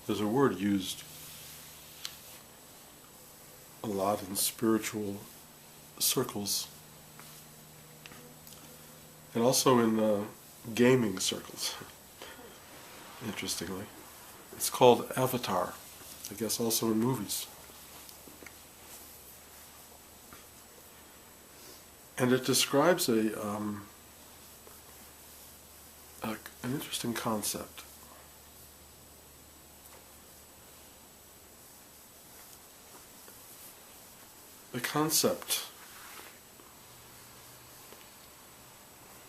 There's a word used a lot in spiritual circles and also in gaming circles, interestingly. It's called avatar, I guess also in movies. And it describes an interesting concept. The concept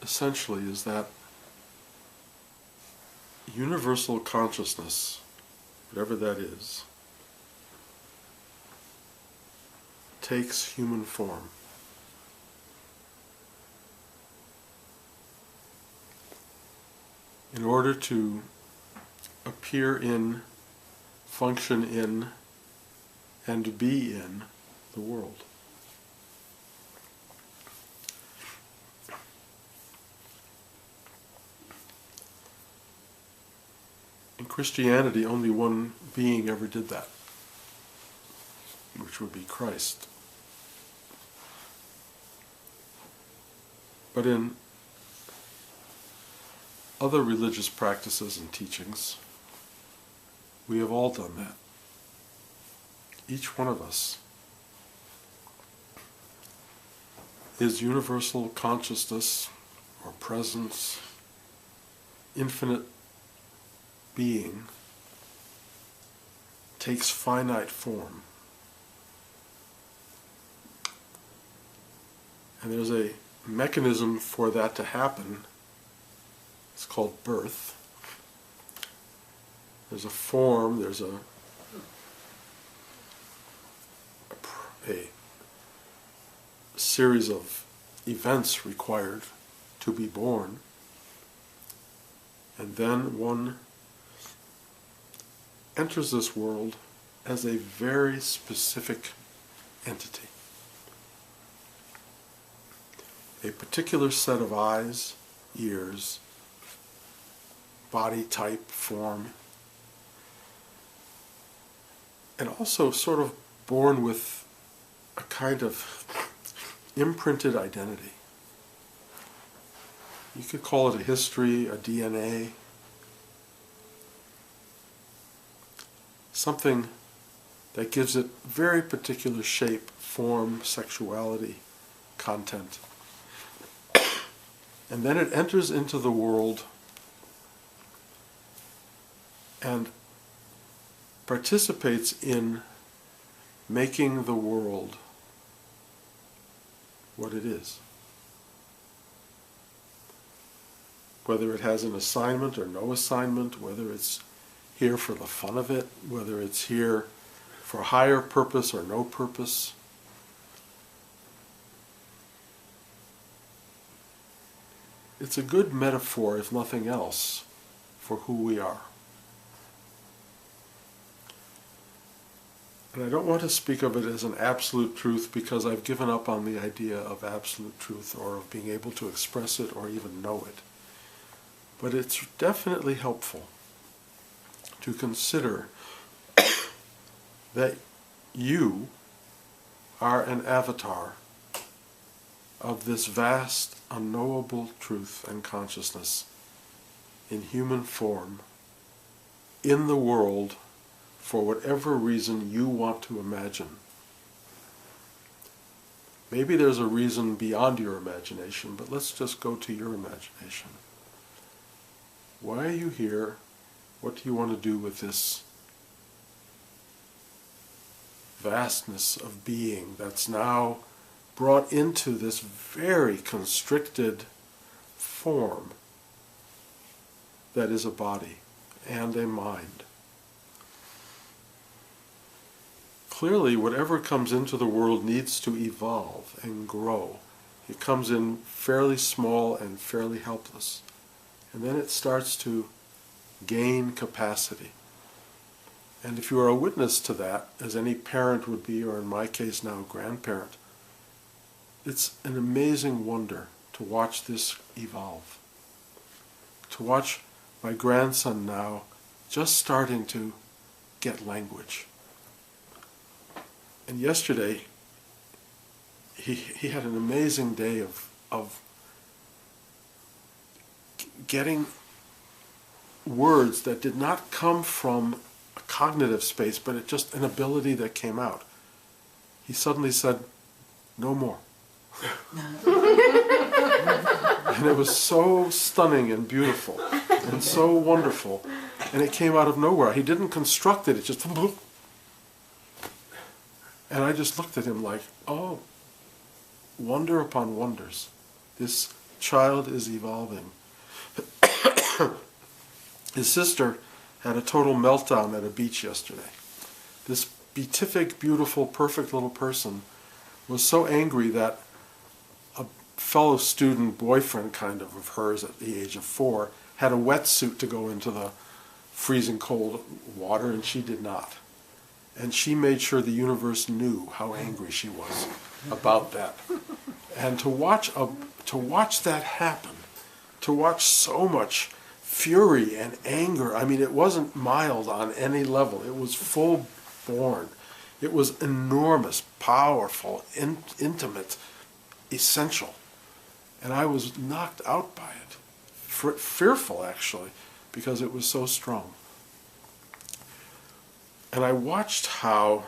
essentially is that universal consciousness, whatever that is, takes human form. In order to appear in, function in, and be in the world. In Christianity, only one being ever did that, which would be Christ. But in other religious practices and teachings, we have all done that. Each one of us is universal consciousness or presence, infinite being, takes finite form. And there's a mechanism for that to happen. It's called birth. There's a form, there's a series of events required to be born, and then one enters this world as a very specific entity. A particular set of eyes, ears, body type, form, and also sort of born with a kind of imprinted identity. You could call it a history, a DNA, something that gives it very particular shape, form, sexuality, content. And then it enters into the world and participates in making the world what it is. Whether it has an assignment or no assignment, whether it's here for the fun of it, whether it's here for higher purpose or no purpose. It's a good metaphor, if nothing else, for who we are. And I don't want to speak of it as an absolute truth because I've given up on the idea of absolute truth or of being able to express it or even know it. But it's definitely helpful to consider that you are an avatar of this vast, unknowable truth and consciousness in human form, in the world, for whatever reason you want to imagine. Maybe there's a reason beyond your imagination, but let's just go to your imagination. Why are you here? What do you want to do with this vastness of being that's now brought into this very constricted form that is a body and a mind? Clearly, whatever comes into the world needs to evolve and grow. It comes in fairly small and fairly helpless. And then it starts to gain capacity. And if you are a witness to that, as any parent would be, or in my case now grandparent, it's an amazing wonder to watch this evolve. To watch my grandson now just starting to get language. And yesterday, he had an amazing day of getting words that did not come from a cognitive space, but it just an ability that came out. He suddenly said, "No more." And it was so stunning and beautiful and so wonderful. And it came out of nowhere. He didn't construct it, it just... And I just looked at him like, oh, wonder upon wonders. This child is evolving. His sister had a total meltdown at a beach yesterday. This beatific, beautiful, perfect little person was so angry that a fellow student boyfriend kind of hers at the age of 4 had a wetsuit to go into the freezing cold water, and she did not. And she made sure the universe knew how angry she was about that. And to watch that happen, to watch so much fury and anger, I mean, it wasn't mild on any level. It was full-born. It was enormous, powerful, intimate, essential. And I was knocked out by it, fearful actually, because it was so strong. And I watched how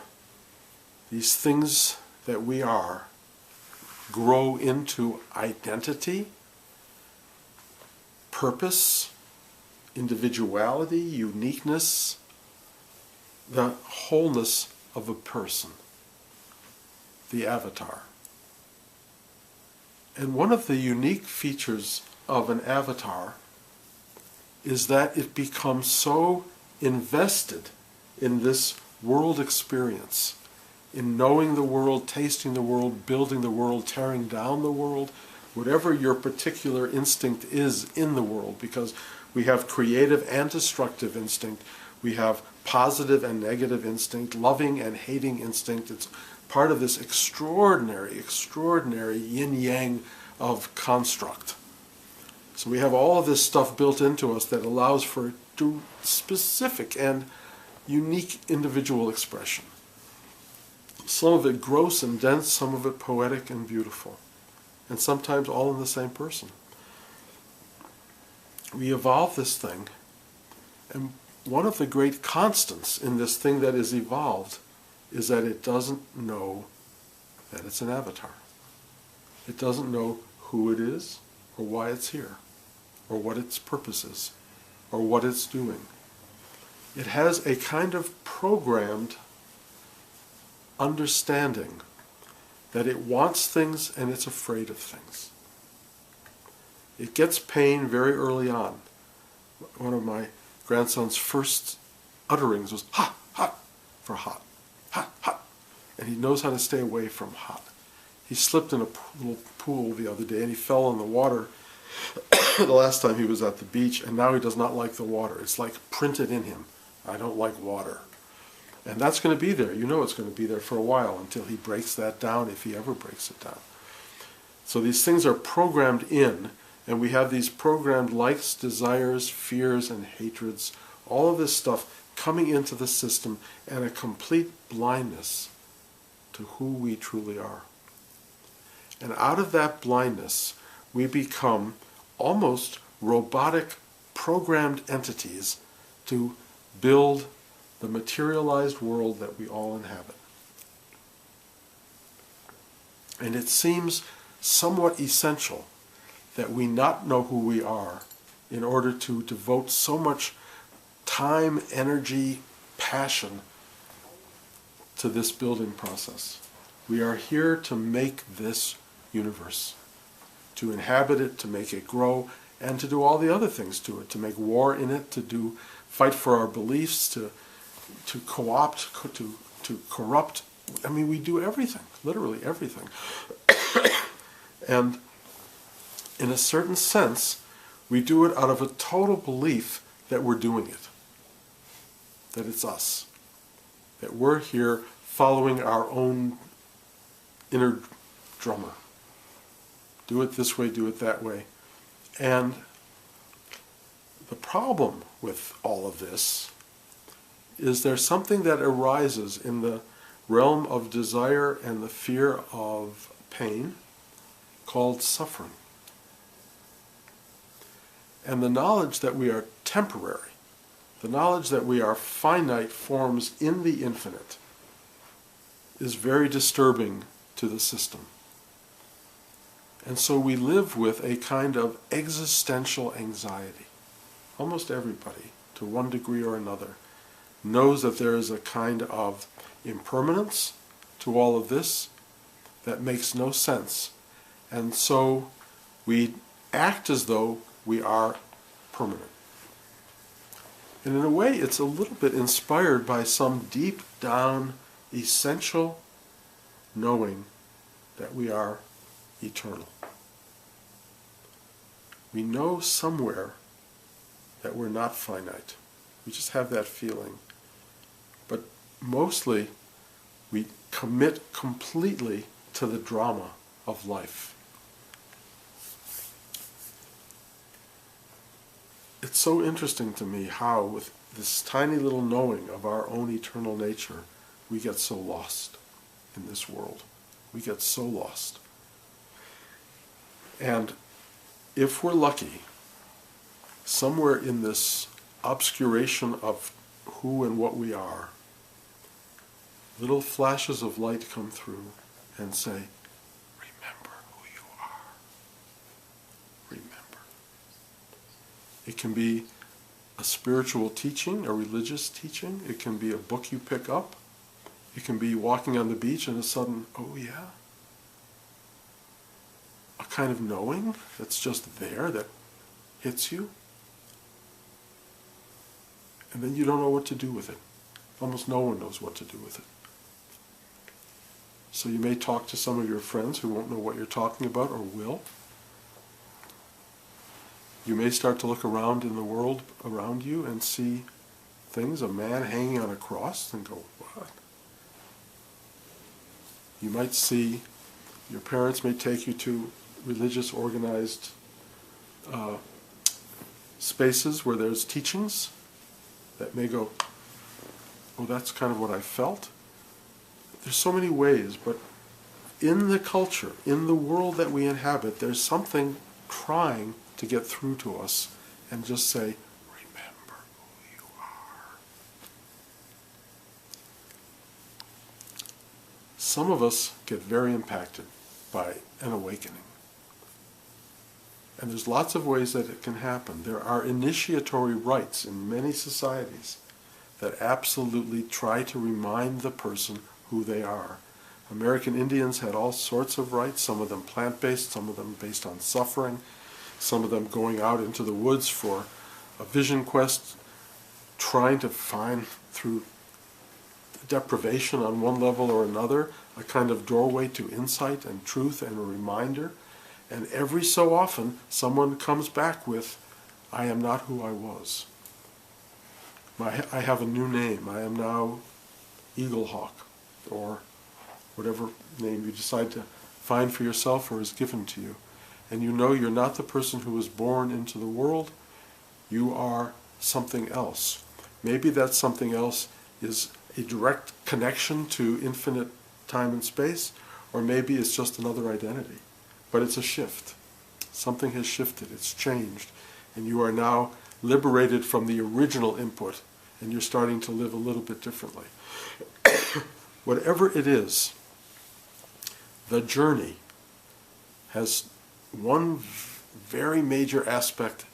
these things that we are grow into identity, purpose, individuality, uniqueness, the wholeness of a person, the avatar. And one of the unique features of an avatar is that it becomes so invested in this world experience, in knowing the world, tasting the world, building the world, tearing down the world, whatever your particular instinct is in the world, because we have creative and destructive instinct, we have positive and negative instinct, loving and hating instinct. It's part of this extraordinary, extraordinary yin-yang of construct. So we have all of this stuff built into us that allows for specific and unique individual expression. Some of it gross and dense, some of it poetic and beautiful, and sometimes all in the same person. We evolve this thing, and one of the great constants in this thing that is evolved is that it doesn't know that it's an avatar. It doesn't know who it is, or why it's here, or what its purpose is, or what it's doing. It has a kind of programmed understanding that it wants things and it's afraid of things. It gets pain very early on. One of my grandson's first utterings was hot, hot, for hot, hot, hot. And he knows how to stay away from hot. He slipped in a little pool the other day and he fell in the water the last time he was at the beach, and now he does not like the water. It's like printed in him. I don't like water. And that's going to be there. You know it's going to be there for a while until he breaks that down, if he ever breaks it down. So these things are programmed in, and we have these programmed likes, desires, fears, and hatreds, all of this stuff coming into the system, and a complete blindness to who we truly are. And out of that blindness, we become almost robotic, programmed entities to build the materialized world that we all inhabit. And it seems somewhat essential that we not know who we are in order to devote so much time, energy, passion to this building process. We are here to make this universe, to inhabit it, to make it grow, and to do all the other things to it, to make war in it, to fight for our beliefs, to co-opt, to corrupt. I mean, we do everything, literally everything. And in a certain sense, we do it out of a total belief that we're doing it, that it's us, that we're here following our own inner drummer. Do it this way, do it that way. And the problem with all of this is there something that arises in the realm of desire and the fear of pain called suffering. And the knowledge that we are temporary, the knowledge that we are finite forms in the infinite, is very disturbing to the system. And so we live with a kind of existential anxiety. Almost everybody, to one degree or another, knows that there is a kind of impermanence to all of this that makes no sense. And so we act as though we are permanent. And in a way, it's a little bit inspired by some deep down, essential knowing that we are eternal. We know somewhere that we're not finite. We just have that feeling. But mostly, we commit completely to the drama of life. It's so interesting to me how, with this tiny little knowing of our own eternal nature, we get so lost in this world. We get so lost. And if we're lucky, somewhere in this obscuration of who and what we are, little flashes of light come through and say, remember who you are. Remember. It can be a spiritual teaching, a religious teaching. It can be a book you pick up. It can be walking on the beach and a sudden, oh yeah. A kind of knowing that's just there that hits you. And then you don't know what to do with it. Almost no one knows what to do with it. So you may talk to some of your friends who won't know what you're talking about, or will. You may start to look around in the world around you and see things, a man hanging on a cross, and go, what? You might see, your parents may take you to religious organized spaces where there's teachings that may go, oh, that's kind of what I felt. There's so many ways, but in the culture, in the world that we inhabit, there's something trying to get through to us and just say, remember who you are. Some of us get very impacted by an awakening. And there's lots of ways that it can happen. There are initiatory rites in many societies that absolutely try to remind the person who they are. American Indians had all sorts of rites, some of them plant-based, some of them based on suffering, some of them going out into the woods for a vision quest, trying to find through deprivation on one level or another a kind of doorway to insight and truth and a reminder. And every so often, someone comes back with, I am not who I was. I have a new name. I am now Eaglehawk, or whatever name you decide to find for yourself or is given to you. And you know you're not the person who was born into the world. You are something else. Maybe that something else is a direct connection to infinite time and space, or maybe it's just another identity. But it's a shift. Something has shifted, it's changed, and you are now liberated from the original input, and you're starting to live a little bit differently. Whatever it is, the journey has one very major aspect,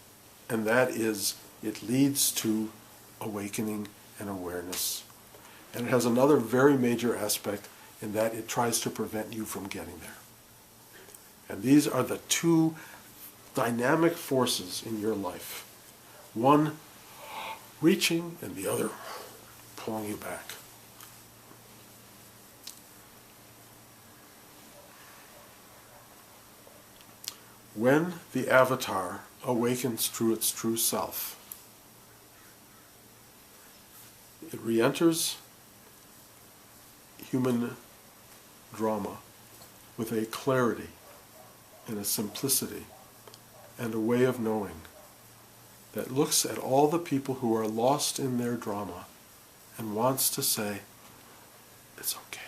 and that is it leads to awakening and awareness. And it has another very major aspect in that it tries to prevent you from getting there. And these are the two dynamic forces in your life. One reaching and the other pulling you back. When the avatar awakens to its true self, it re-enters human drama with a clarity and a simplicity and a way of knowing that looks at all the people who are lost in their drama and wants to say, it's okay.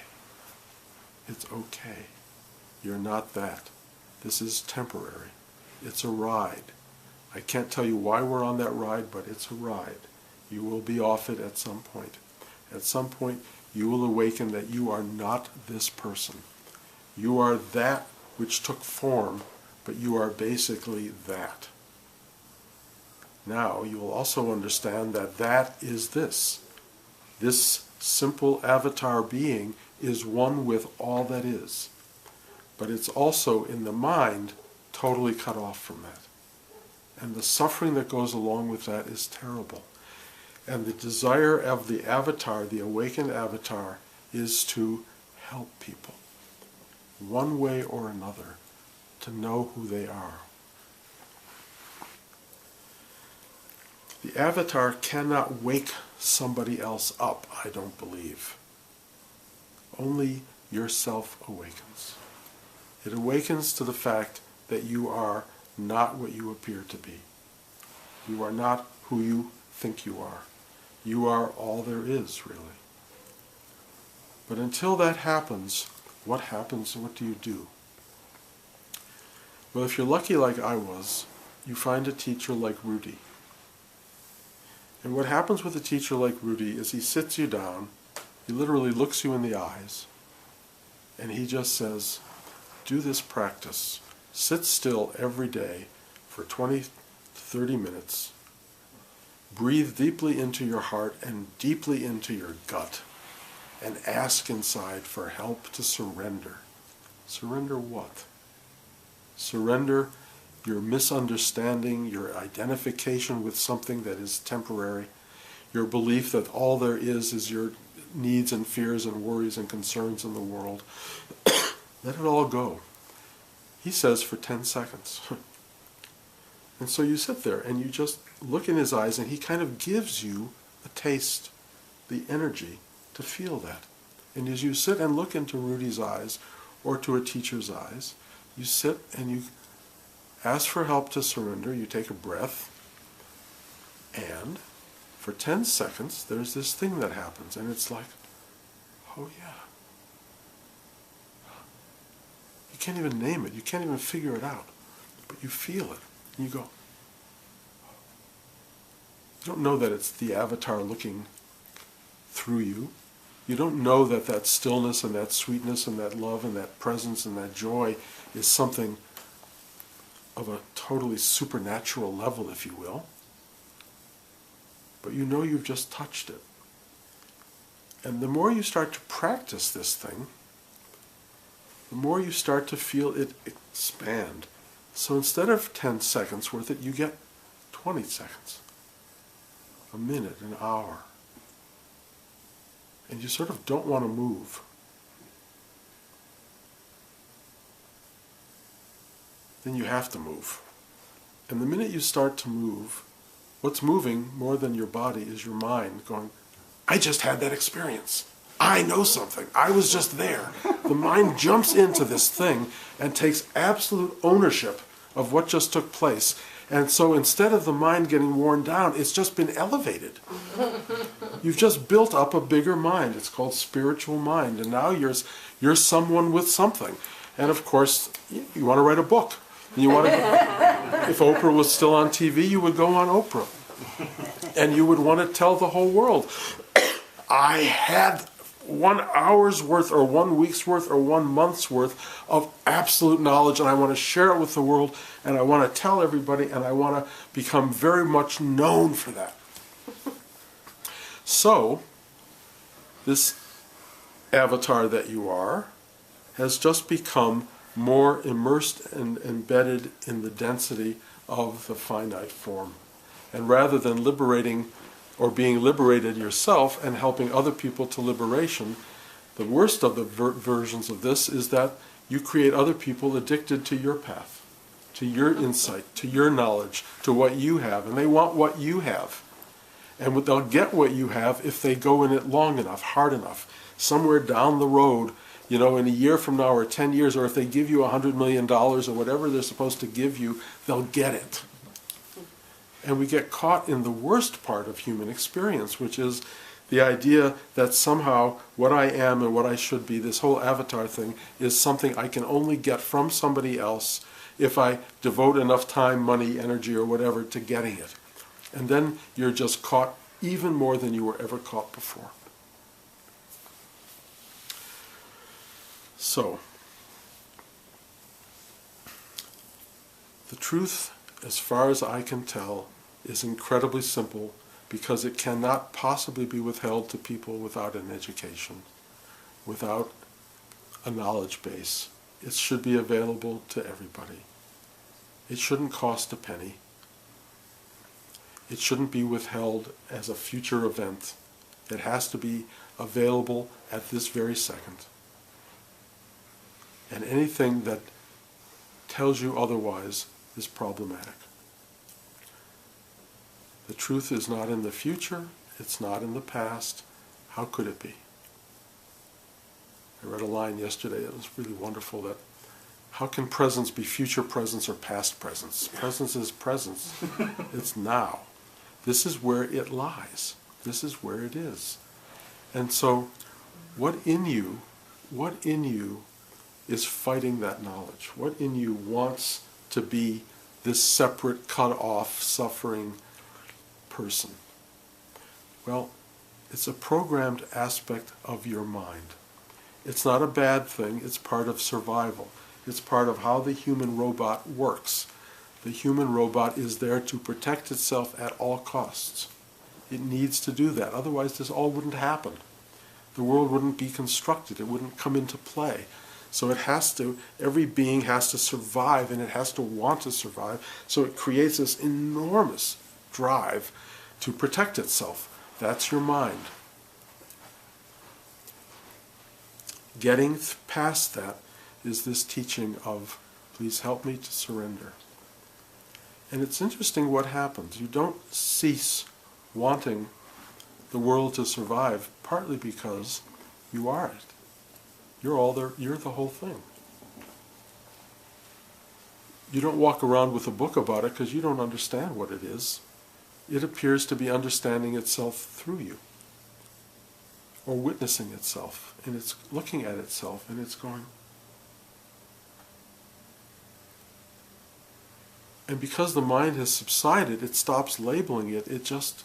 It's okay. You're not that. This is temporary. It's a ride. I can't tell you why we're on that ride, but it's a ride. You will be off it at some point. At some point, you will awaken that you are not this person. You are that which took form, but you are basically that. Now, you will also understand that that is this. This simple avatar being is one with all that is. But it's also, in the mind, totally cut off from that. And the suffering that goes along with that is terrible. And the desire of the avatar, the awakened avatar, is to help people, one way or another, to know who they are. The avatar cannot wake somebody else up, I don't believe. Only yourself awakens. It awakens to the fact that you are not what you appear to be. You are not who you think you are. You are all there is, really. But until that happens, what happens and what do you do? Well, if you're lucky like I was, you find a teacher like Rudy. And what happens with a teacher like Rudy is he sits you down, he literally looks you in the eyes, and he just says, do this practice. Sit still every day for 20 to 30 minutes. Breathe deeply into your heart and deeply into your gut, and ask inside for help to surrender. Surrender what? Surrender your misunderstanding, your identification with something that is temporary, your belief that all there is your needs and fears and worries and concerns in the world. Let it all go. He says for 10 seconds. And so you sit there and you just look in his eyes, and he kind of gives you a taste, the energy to feel that. And as you sit and look into Rudy's eyes or to a teacher's eyes, you sit and you ask for help to surrender, you take a breath, and for 10 seconds there's this thing that happens, and it's like, oh yeah. You can't even name it, you can't even figure it out, but you feel it, and you go. You don't know that it's the avatar looking through you. You don't know that that stillness and that sweetness and that love and that presence and that joy is something of a totally supernatural level, if you will. But you know you've just touched it. And the more you start to practice this thing, the more you start to feel it expand. So instead of 10 seconds worth it, you get 20 seconds, a minute, an hour. And you sort of don't want to move. Then you have to move. And the minute you start to move, what's moving more than your body is your mind going, I just had that experience. I know something. I was just there. The mind jumps into this thing and takes absolute ownership of what just took place. And so instead of the mind getting worn down, it's just been elevated. You've just built up a bigger mind. It's called spiritual mind. And now you're someone with something. And of course, you want to write a book. You want to, if Oprah was still on TV, you would go on Oprah. And you would want to tell the whole world, I had 1 hour's worth or 1 week's worth or 1 month's worth of absolute knowledge, and I want to share it with the world, and I want to tell everybody, and I want to become very much known for that. So, this avatar that you are has just become more immersed and embedded in the density of the finite form. And rather than liberating or being liberated yourself and helping other people to liberation, the worst of the versions of this is that you create other people addicted to your path, to your insight, to your knowledge, to what you have, and they want what you have. And they'll get what you have if they go in it long enough, hard enough. Somewhere down the road, in a year from now or 10 years, or if they give you $100 million or whatever they're supposed to give you, they'll get it. And we get caught in the worst part of human experience, which is The idea that somehow what I am and what I should be, this whole avatar thing, is something I can only get from somebody else if I devote enough time, money, energy, or whatever to getting it. And then you're just caught even more than you were ever caught before. So, the truth, as far as I can tell, is incredibly simple, because it cannot possibly be withheld to people without an education, without a knowledge base. It should be available to everybody. It shouldn't cost a penny. It shouldn't be withheld as a future event. It has to be available at this very second. And anything that tells you otherwise is problematic. The truth is not in the future, it's not in the past. How could it be? I read a line yesterday that was really wonderful, that how can presence be future presence or past presence? Presence is presence. It's now. This is where it lies. This is where it is. And so what in you is fighting that knowledge? What in you wants to be this separate, cut off, suffering person? Well, it's a programmed aspect of your mind. It's not a bad thing, it's part of survival. It's part of how the human robot works. The human robot is there to protect itself at all costs. It needs to do that, otherwise this all wouldn't happen. The world wouldn't be constructed, it wouldn't come into play. So it has to, every being has to survive, and it has to want to survive, so it creates this enormous drive to protect itself. That's your mind. Getting past that is this teaching of, please help me to surrender. And it's interesting what happens. You don't cease wanting the world to survive, partly because you are it. You're all there, you're the whole thing. You don't walk around with a book about it because you don't understand what it is. It appears to be understanding itself through you, or witnessing itself, and it's looking at itself and it's going. And because the mind has subsided, it stops labeling it, it just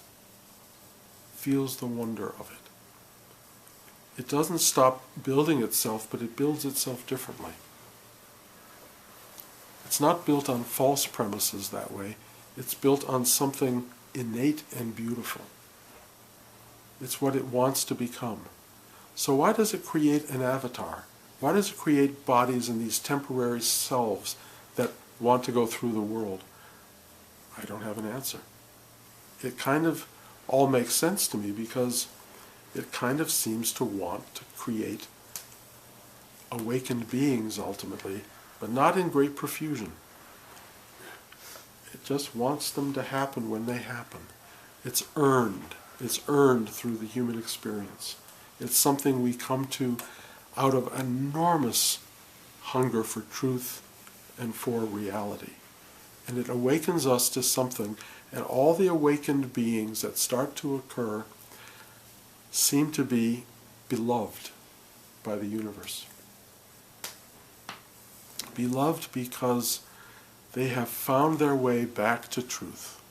feels the wonder of it. It doesn't stop building itself, but it builds itself differently. It's not built on false premises that way. It's built on something innate and beautiful. It's what it wants to become. So why does it create an avatar? Why does it create bodies in these temporary selves that want to go through the world? I don't have an answer. It kind of all makes sense to me, because it kind of seems to want to create awakened beings ultimately, but not in great profusion. It just wants them to happen when they happen. It's earned. It's earned through the human experience. It's something we come to out of enormous hunger for truth and for reality. And it awakens us to something, and all the awakened beings that start to occur seem to be beloved by the universe. Beloved because they have found their way back to truth.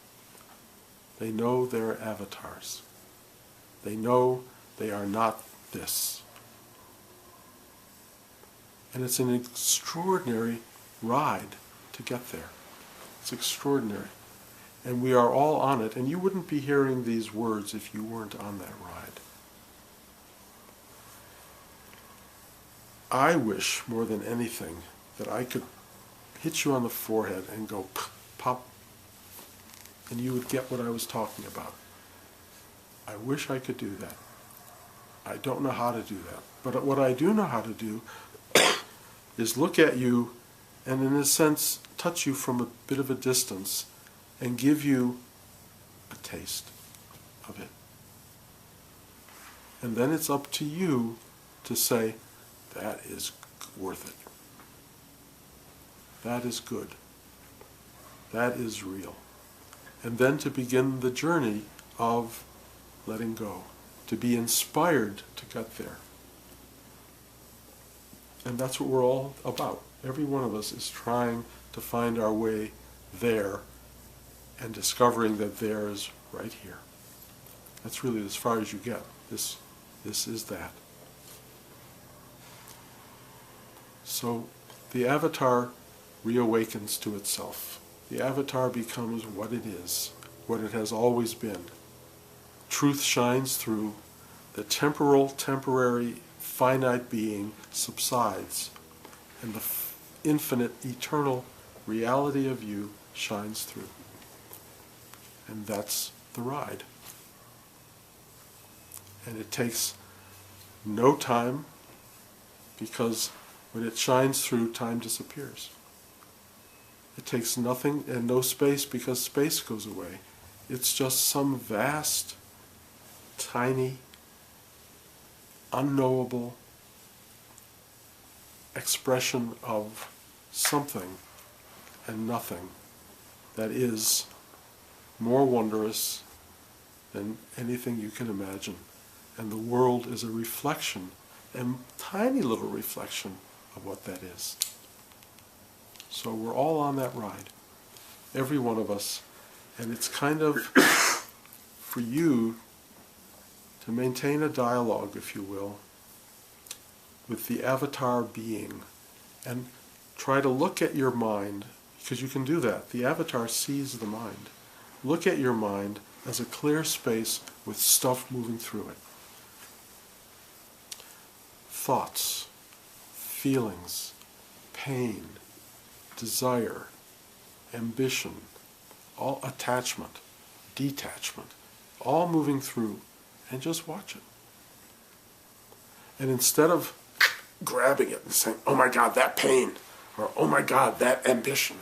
They know their avatars. They know they are not this. And it's an extraordinary ride to get there. It's extraordinary. And we are all on it, and you wouldn't be hearing these words if you weren't on that ride. I wish more than anything that I could hit you on the forehead and go pop, and you would get what I was talking about. I wish I could do that. I don't know how to do that. But what I do know how to do is look at you and, in a sense, touch you from a bit of a distance and give you a taste of it. And then it's up to you to say, that is worth it. That is good. That is real. And then to begin the journey of letting go, to be inspired to get there. And that's what we're all about. Every one of us is trying to find our way there and discovering that there is right here. That's really as far as you get. This is that. So the avatar reawakens to itself. The avatar becomes what it is, what it has always been. Truth shines through. The temporary, finite being subsides, and the infinite, eternal reality of you shines through. And that's the ride. And it takes no time, because when it shines through, time disappears. It takes nothing and no space, because space goes away. It's just some vast, tiny, unknowable expression of something and nothing that is more wondrous than anything you can imagine. And the world is a reflection, a tiny little reflection of what that is. So we're all on that ride, every one of us, and it's kind of for you to maintain a dialogue, if you will, with the avatar being, and try to look at your mind, because you can do that. The avatar sees the mind. Look at your mind as a clear space with stuff moving through it. Thoughts, feelings, pain, desire, ambition, all attachment, detachment, all moving through, and just watch it. And instead of grabbing it and saying, oh my God, that pain, or oh my God, that ambition,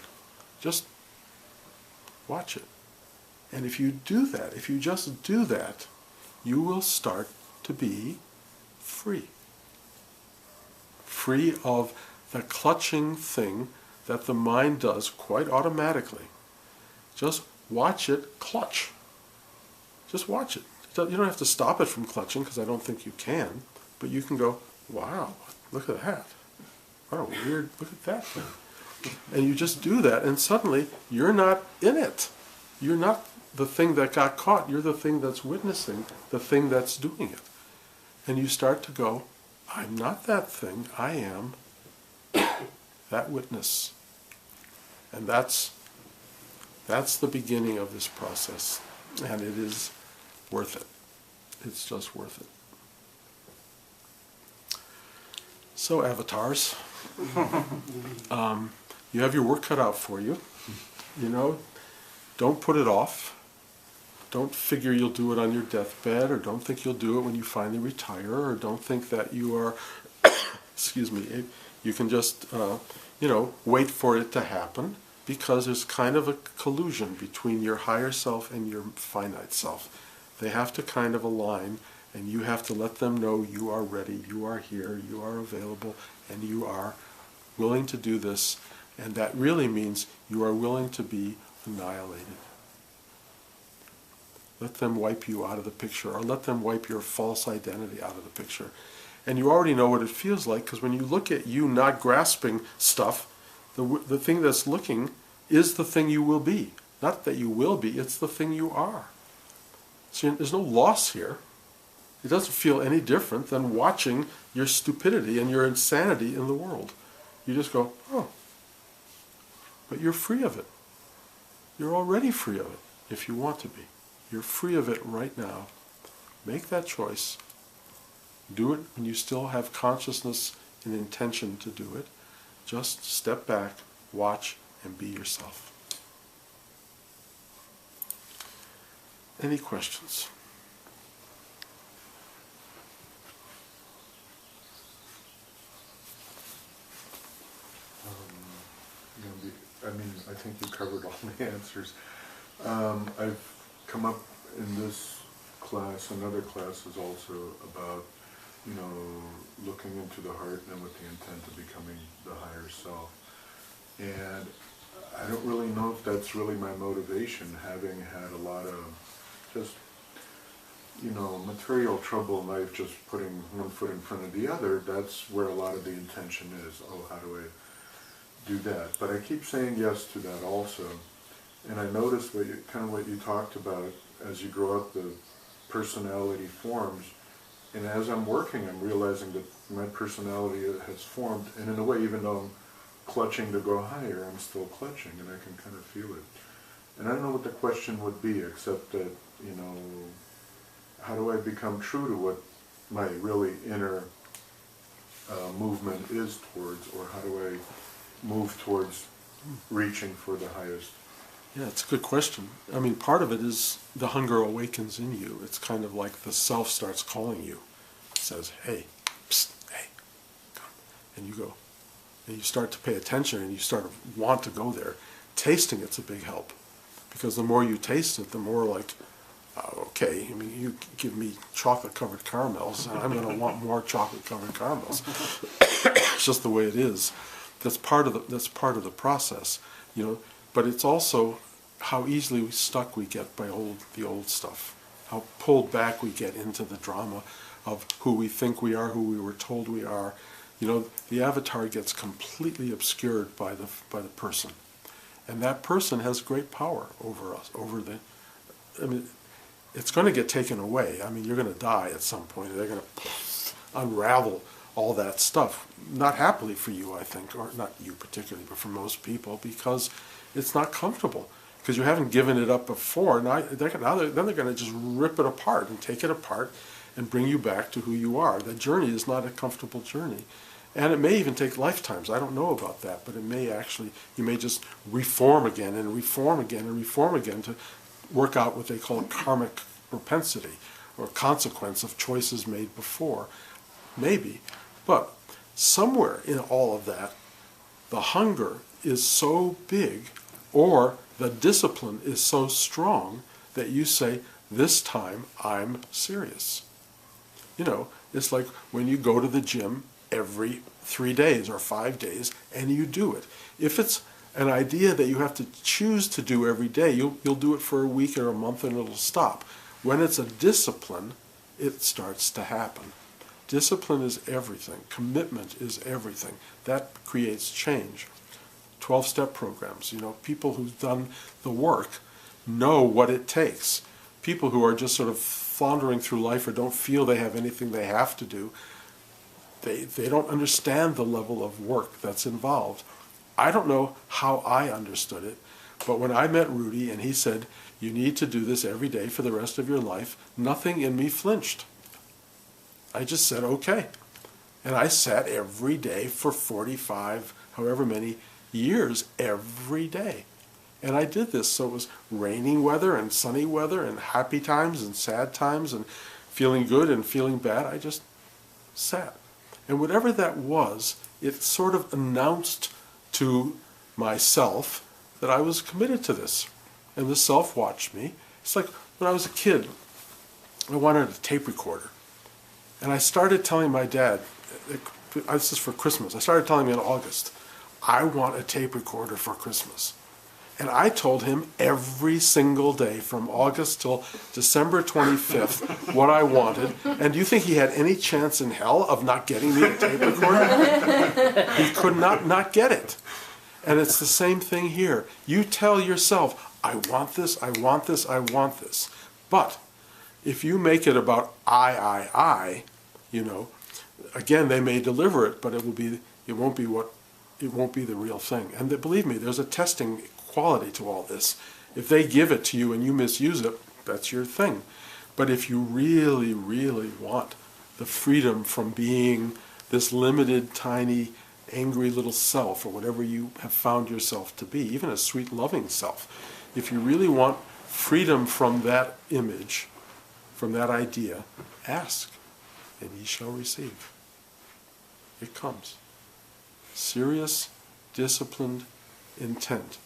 just watch it. And if you do that, if you just do that, you will start to be free. Free of the clutching thing that the mind does quite automatically. Just watch it clutch. Just watch it. You don't have to stop it from clutching, because I don't think you can, but you can go, wow, look at that. What a weird, look at that thing. And you just do that, and suddenly you're not in it. You're not the thing that got caught. You're the thing that's witnessing the thing that's doing it. And you start to go, I'm not that thing, I am that witness. And that's the beginning of this process. And it is worth it. It's just worth it. So avatars, you have your work cut out for you. You know, don't put it off. Don't figure you'll do it on your deathbed, or don't think you'll do it when you finally retire, or don't think that you are, excuse me, you can just, wait for it to happen, because there's kind of a collusion between your higher self and your finite self. They have to kind of align, and you have to let them know you are ready, you are here, you are available, and you are willing to do this, and that really means you are willing to be annihilated. Let them wipe you out of the picture, or let them wipe your false identity out of the picture. And you already know what it feels like, because when you look at you not grasping stuff, the thing that's looking is the thing you will be. Not that you will be, it's the thing you are. So there's no loss here. It doesn't feel any different than watching your stupidity and your insanity in the world. You just go, oh. But you're free of it. You're already free of it, if you want to be. You're free of it right now. Make that choice. Do it when you still have consciousness and intention to do it. Just step back, watch, and be yourself. Any questions? I think you covered all the answers. I've come up in this class and other classes also about, looking into the heart and with the intent of becoming the higher self. And I don't really know if that's really my motivation, having had a lot of just material trouble in life, just putting one foot in front of the other, that's where a lot of the intention is. Oh, how do I do that? But I keep saying yes to that also. And I noticed what you talked about, as you grow up, the personality forms. And as I'm working, I'm realizing that my personality has formed. And in a way, even though I'm clutching to go higher, I'm still clutching, and I can kind of feel it. And I don't know what the question would be, except that, how do I become true to what my really inner movement is towards, or how do I move towards reaching for the highest? Yeah, it's a good question. I mean, part of it is the hunger awakens in you. It's kind of like the self starts calling you. It says, hey, psst, hey, come. And you go. And you start to pay attention, and you start to want to go there. Tasting it's a big help. Because the more you taste it, the more like, okay, I mean, you give me chocolate-covered caramels, and I'm going to want more chocolate-covered caramels. It's just the way it is. That's part of the process, But it's also how easily stuck we get by the old stuff. How pulled back we get into the drama of who we think we are, who we were told we are. The avatar gets completely obscured by the person. And that person has great power over us, it's going to get taken away. I mean, you're going to die at some point. They're going to unravel all that stuff. Not happily for you, I think, or not you particularly, but for most people, because it's not comfortable. Because you haven't given it up before. Then they're going to just rip it apart and take it apart and bring you back to who you are. The journey is not a comfortable journey. And it may even take lifetimes. I don't know about that, but you may just reform again and reform again and reform again to work out what they call a karmic propensity, or consequence of choices made before. Maybe. But somewhere in all of that, the hunger is so big, or the discipline is so strong, that you say, this time I'm serious. It's like when you go to the gym every 3 days or 5 days, and you do it. If it's an idea that you have to choose to do every day, you'll do it for a week or a month and it'll stop. When it's a discipline, it starts to happen. Discipline is everything. Commitment is everything. That creates change. 12-step programs, people who've done the work know what it takes. People who are just sort of floundering through life or don't feel they have anything they have to do, they don't understand the level of work that's involved. I don't know how I understood it, but when I met Rudy and he said, you need to do this every day for the rest of your life, nothing in me flinched. I just said, okay. And I sat every day for 45, however many years, every day. And I did this, so it was raining weather and sunny weather and happy times and sad times and feeling good and feeling bad. I just sat. And whatever that was, it sort of announced to myself that I was committed to this. And the self watched me. It's like when I was a kid, I wanted a tape recorder. And I started telling my dad, this is for Christmas, I started telling him in August, I want a tape recorder for Christmas. And I told him every single day from August till December 25th what I wanted. And do you think he had any chance in hell of not getting me a tape recorder? He could not get it. And it's the same thing here. You tell yourself, I want this, I want this, I want this. But if you make it about I, again, they may deliver it, but it won't be the real thing. And believe me, there's a testing quality to all this. If they give it to you and you misuse it, that's your thing. But if you really, really want the freedom from being this limited, tiny, angry little self, or whatever you have found yourself to be, even a sweet, loving self, if you really want freedom from that image, from that idea, ask, and ye shall receive. It comes. Serious, disciplined intent.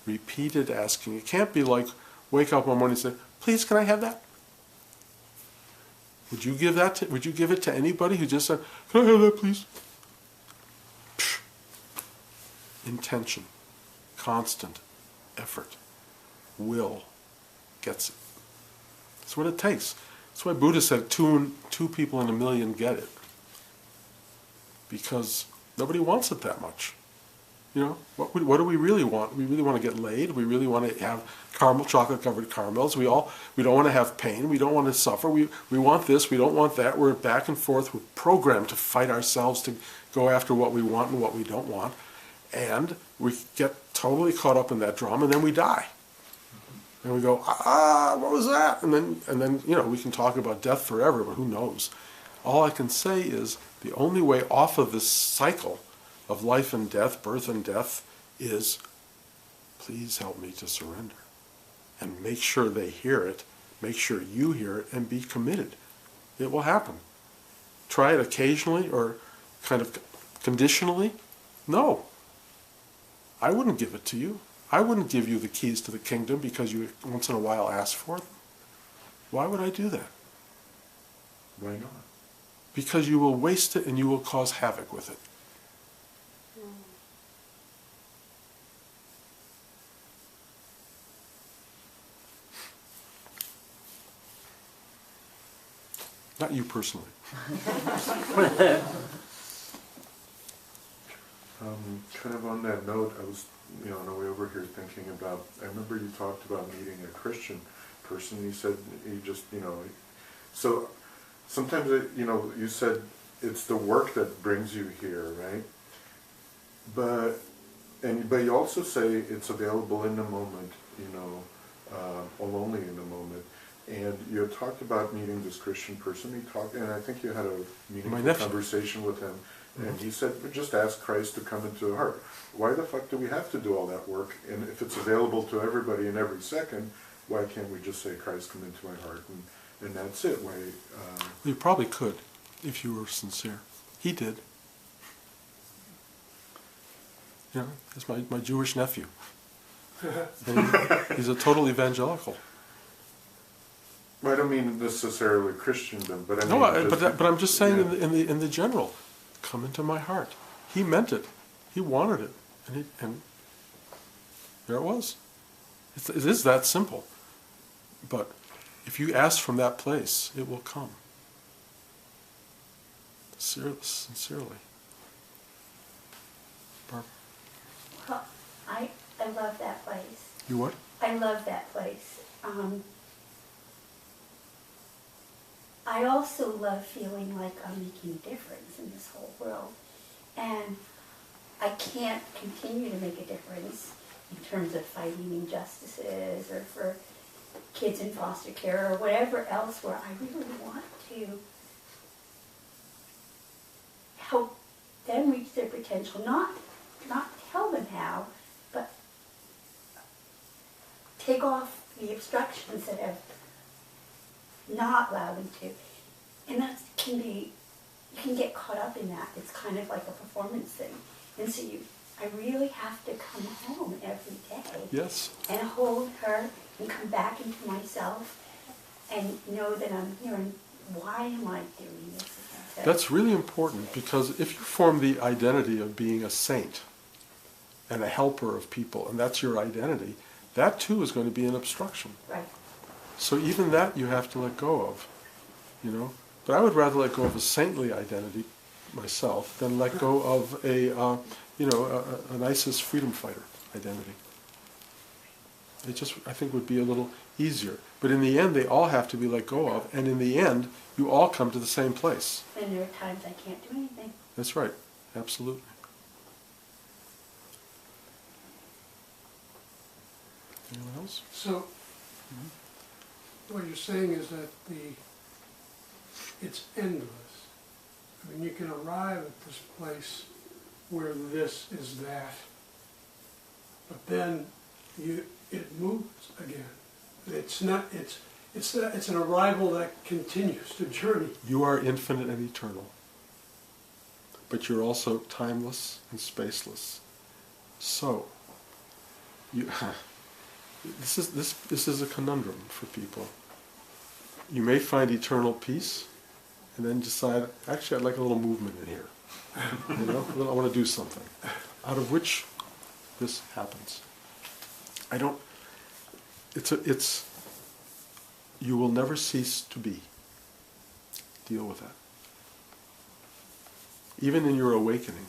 Repeated asking. It can't be like, wake up one morning and say, please, can I have that? Would you give it to anybody who just said, can I have that, please? Psh. Intention. Constant effort. Will gets it. That's what it takes. That's why Buddha said two people in a million get it. Because nobody wants it that much. You know, what do we really want? We really want to get laid. We really want to have chocolate covered caramels. We don't want to have pain. We don't want to suffer. We want this. We don't want that. We're back and forth. We're programmed to fight ourselves to go after what we want and what we don't want. And we get totally caught up in that drama, and then we die. And we go, what was that? And then you know, we can talk about death forever, but who knows? All I can say is the only way off of this cycle of life and death, birth and death, is please help me to surrender. And make sure they hear it, make sure you hear it, and be committed. It will happen. Try it occasionally or kind of conditionally. No. I wouldn't give it to you. I wouldn't give you the keys to the kingdom because you once in a while ask for them. Why would I do that? Why not? Because you will waste it and you will cause havoc with it. Not you personally. Kind of on that note, I was, on the way over here thinking about, I remember you talked about meeting a Christian person. You said you just, so sometimes, you said it's the work that brings you here, right? But you also say it's available in the moment, or only in the moment. And you had talked about meeting this Christian person. And I think you had a meaningful conversation with him. And he said, just ask Christ to come into the heart. Why the fuck do we have to do all that work? And if it's available to everybody in every second, why can't we just say, Christ, come into my heart? And that's it. Why? You probably could, if you were sincere. He did. He's my Jewish nephew. He's a total evangelical. Well, I don't mean necessarily Christendom, but I mean. No, but I'm just saying in the general, come into my heart. He meant it. He wanted it, and there it was. It is that simple. But if you ask from that place, it will come. Sincerely. Barbara. Well, I love that place. You what? I love that place. I also love feeling like I'm making a difference in this whole world. And I can't continue to make a difference in terms of fighting injustices or for kids in foster care or whatever else where I really want to help them reach their potential. Not tell them how, but take off the obstructions that have not allowed them to. And that can be, you can get caught up in that. It's kind of like a performance thing. And so I really have to come home every day. Yes. And hold her and come back into myself and know that I'm here and why am I doing this? That's really important because if you form the identity of being a saint and a helper of people, and that's your identity, that too is going to be an obstruction. Right. So even that you have to let go of, But I would rather let go of a saintly identity myself than let go of an ISIS freedom fighter identity. It just, I think, would be a little easier. But in the end, they all have to be let go of, and in the end, you all come to the same place. And there are times I can't do anything. That's right. Absolutely. Anyone else? So, what you're saying is that it's endless. I mean, you can arrive at this place where this is that, but then it moves again. It's not. It's an arrival that continues to journey. You are infinite and eternal, but you're also timeless and spaceless. So, this is a conundrum for people. You may find eternal peace, and then decide, actually, I'd like a little movement in here. I want to do something, out of which this happens. You will never cease to be. deal with that. Even in your awakening.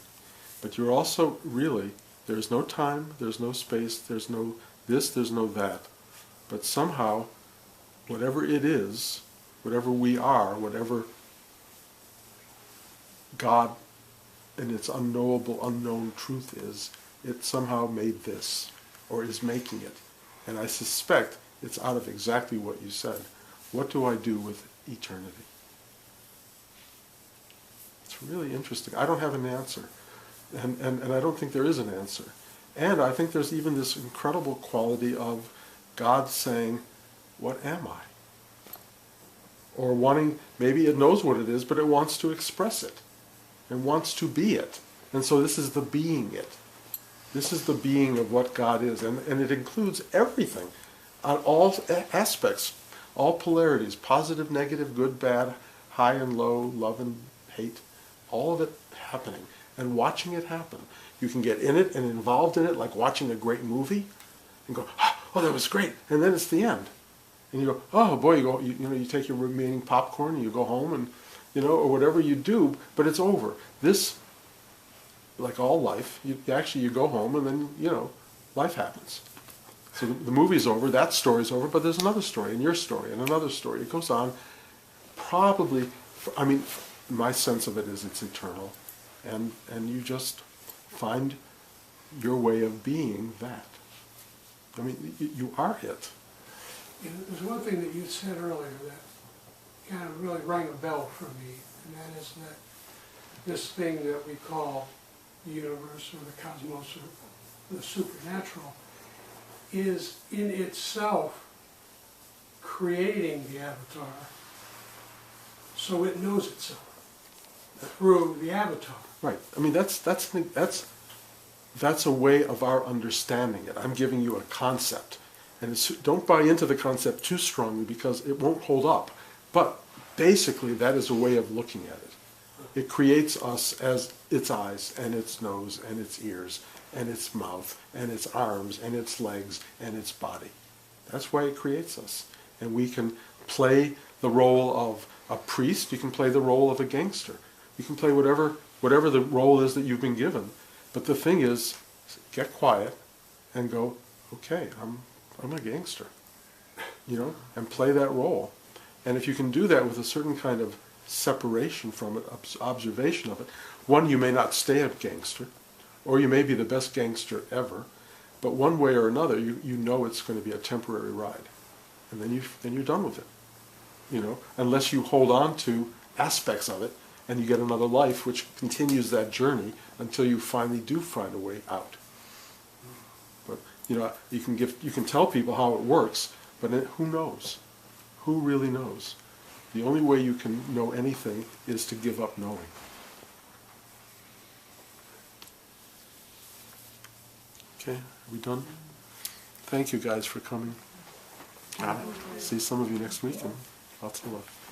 But you're also really, there's no time, there's no space, there's no this, there's no that. But somehow, whatever it is, whatever we are, whatever God and its unknowable, unknown truth is, it somehow made this, or is making it. And I suspect it's out of exactly what you said. What do I do with eternity? It's really interesting. I don't have an answer. And I don't think there is an answer. And I think there's even this incredible quality of God saying, what am I? Or wanting, maybe it knows what it is, but it wants to express it. And wants to be it. And so this is the being it. This is the being of what God is. And it includes everything on all aspects, all polarities, positive, negative, good, bad, high and low, love and hate, all of it happening and watching it happen. You can get in it and involved in it like watching a great movie and go, oh, that was great. And then it's the end. And you go, oh boy, you take your remaining popcorn and you go home and, or whatever you do, but it's over. This, like all life, you go home and then, life happens. So the movie's over, that story's over, but there's another story, and your story, and another story. It goes on. Probably, my sense of it is it's eternal. And you just find your way of being that. You are it. There's one thing that you said earlier that kind of really rang a bell for me, and that is that this thing that we call the universe or the cosmos or the supernatural is in itself creating the avatar so it knows itself through the avatar. Right. That's a way of our understanding it. I'm giving you a concept. And don't buy into the concept too strongly because it won't hold up. But basically that is a way of looking at it. It creates us as its eyes and its nose and its ears and its mouth and its arms and its legs and its body. That's why it creates us. And we can play the role of a priest. You can play the role of a gangster. You can play whatever the role is that you've been given. But the thing is, get quiet and go, okay, I'm a gangster, and play that role. And if you can do that with a certain kind of separation from it, observation of it, one, you may not stay a gangster, or you may be the best gangster ever, but one way or another, you know it's going to be a temporary ride. And then you're done with it, unless you hold on to aspects of it, and you get another life which continues that journey until you finally do find a way out. But you can tell people how it works, but who knows? Who really knows? The only way you can know anything is to give up knowing. Okay, are we done? Thank you guys for coming. See some of you next week, and lots of love.